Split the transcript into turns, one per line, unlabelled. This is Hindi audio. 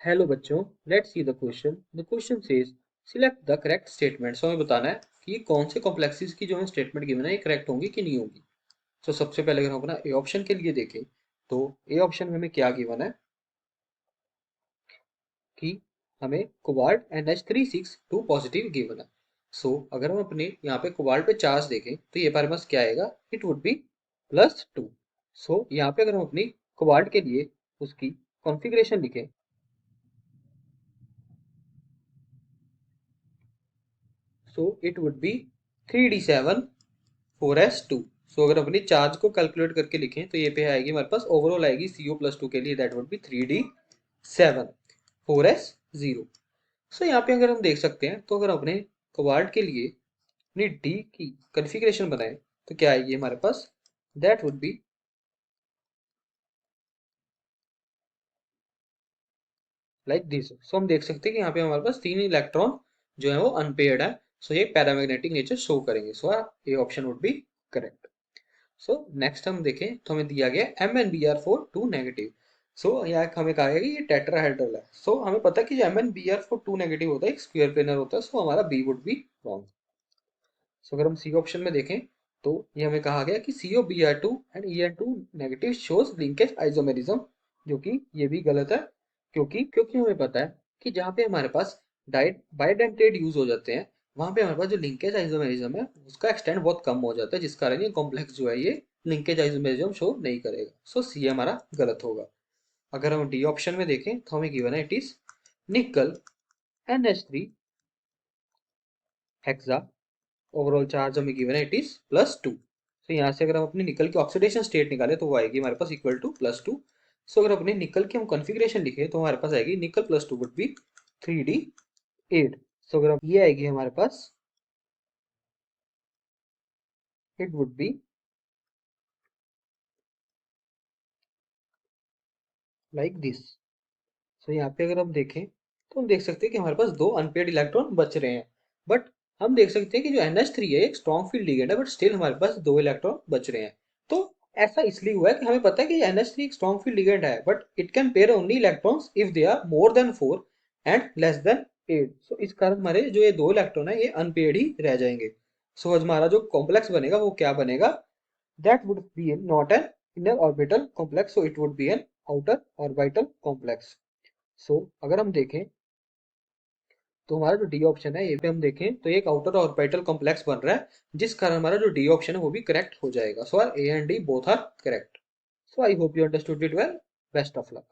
हेलो बच्चों, let's see the question. The question says select the correct statement. हमें बताना है कि कौन से कॉम्प्लेक्सेस की जो है स्टेटमेंट गिवन है ये करेक्ट होंगी कि नहीं होगी। तो सबसे पहले अगर हम अपना ए ऑप्शन के लिए देखें तो ए ऑप्शन में हमें क्या गिवन है कि हमें कोबाल्ट NH362 पॉजिटिव गिवन है। सो अगर हम अपने यहाँ पे कोबाल्ट पे चार्ज देखें तो ये हमारे पास क्या आएगा, इट वुड बी +2। सो यहाँ पे अगर हम अपनी कोबाल्ट के लिए उसकी कॉन्फ़िगरेशन लिखें so it would B 3d7 4s2। सो अगर अपनी चार्ज को कैलकुलेट करके लिखें तो ये पे आएगी हमारे पास ओवरऑल आएगी CO+2 के लिए, that would B 3d7 4s0। सो यहाँ पे अगर हम देख सकते हैं तो अगर अपने कोबाल्ट के लिए अपनी डी की कॉन्फ़िगरेशन बनाए तो क्या आएगी हमारे पास, that would be like this. So हम देख सकते हैं कि यहाँ पे हमारे पास 3 इलेक्ट्रॉन जो है वो अनपेयर्ड है। सो ये पैरामैग्नेटिक नेचर शो करेंगे। सो ये option would be correct. So next हम देखें तो हमें दिया गया MnBr4 2 नेगेटिव। सो यहाँ हमें कहा गया कि ये टेट्राहेड्रल है। सो हमें पता है कि जो MnBr4 2 नेगेटिव होता है एक स्क्वायर प्लेनर होता है। सो हमारा बी वुड बी रॉन्ग। सो अगर हम सी ऑप्शन में देखें तो ये हमें कहा गया कि COBr2 and En2 negative shows linkage isomerism, जो कि ये भी गलत है। क्योंकि क्योंकि हमें पता है कि जहाँ पे हमारे पास डाइट बाइडेंटेट यूज हो जाते हैं वहां पे हमारे पास जो लिंकेज आइसोमेरिज्म है उसका एक्सटेंड बहुत कम हो जाता है, जिस कारण ये कॉम्प्लेक्स जो है ये लिंकेज आइसोमेरिज्म शो नहीं करेगा। सो सी हमारा गलत होगा। अगर हम डी ऑप्शन में देखें तो हमें गिवन है इट इज निकल NH3 हेक्सा। ओवरऑल चार्ज हमें गिवन है इट इज +2। तो यहाँ से अगर हम अपनी निकल की ऑक्सीडेशन स्टेट निकाले तो वो आएगी हमारे पास इक्वल टू +2। सो अगर अपने निकल की हम कॉन्फ़िगरेशन लिखे तो हमारे पास आएगी निकल +2 वुड बी 3d8। सो अगर ये आएगी हमारे पास, it would be like this. So यहाँ पे अगर हम देखें तो हम देख सकते हैं कि हमारे पास दो अनपेयर्ड इलेक्ट्रॉन बच रहे हैं। बट हम देख सकते हैं कि जो NH3 है एक स्ट्रॉन्ग फील्ड लिगेंड है, बट स्टिल हमारे पास दो इलेक्ट्रॉन बच रहे हैं। तो ऐसा इसलिए हुआ है कि हमें पता है कि NH3 एक स्ट्रॉन्ग फील्ड लिगेंड है, but it can pair only electrons if they are more than 4 and less than 8। So इस कारण हमारे जो ये दो इलेक्ट्रॉन है ये अनपेयर्ड ही रह जाएंगे। सो हमारा जो कॉम्प्लेक्स बनेगा वो क्या बनेगा, that would be not an inner orbital complex, so it would be an outer orbital complex। सो अगर हम देखें तो हमारा जो डी ऑप्शन है ये पे हम देखें तो एक आउटर ऑर्बिटल कॉम्प्लेक्स बन रहा है, जिस कारण हमारा जो डी ऑप्शन है वो भी करेक्ट हो जाएगा। So are A and D both are correct. So I hope you understood it well. Best of luck.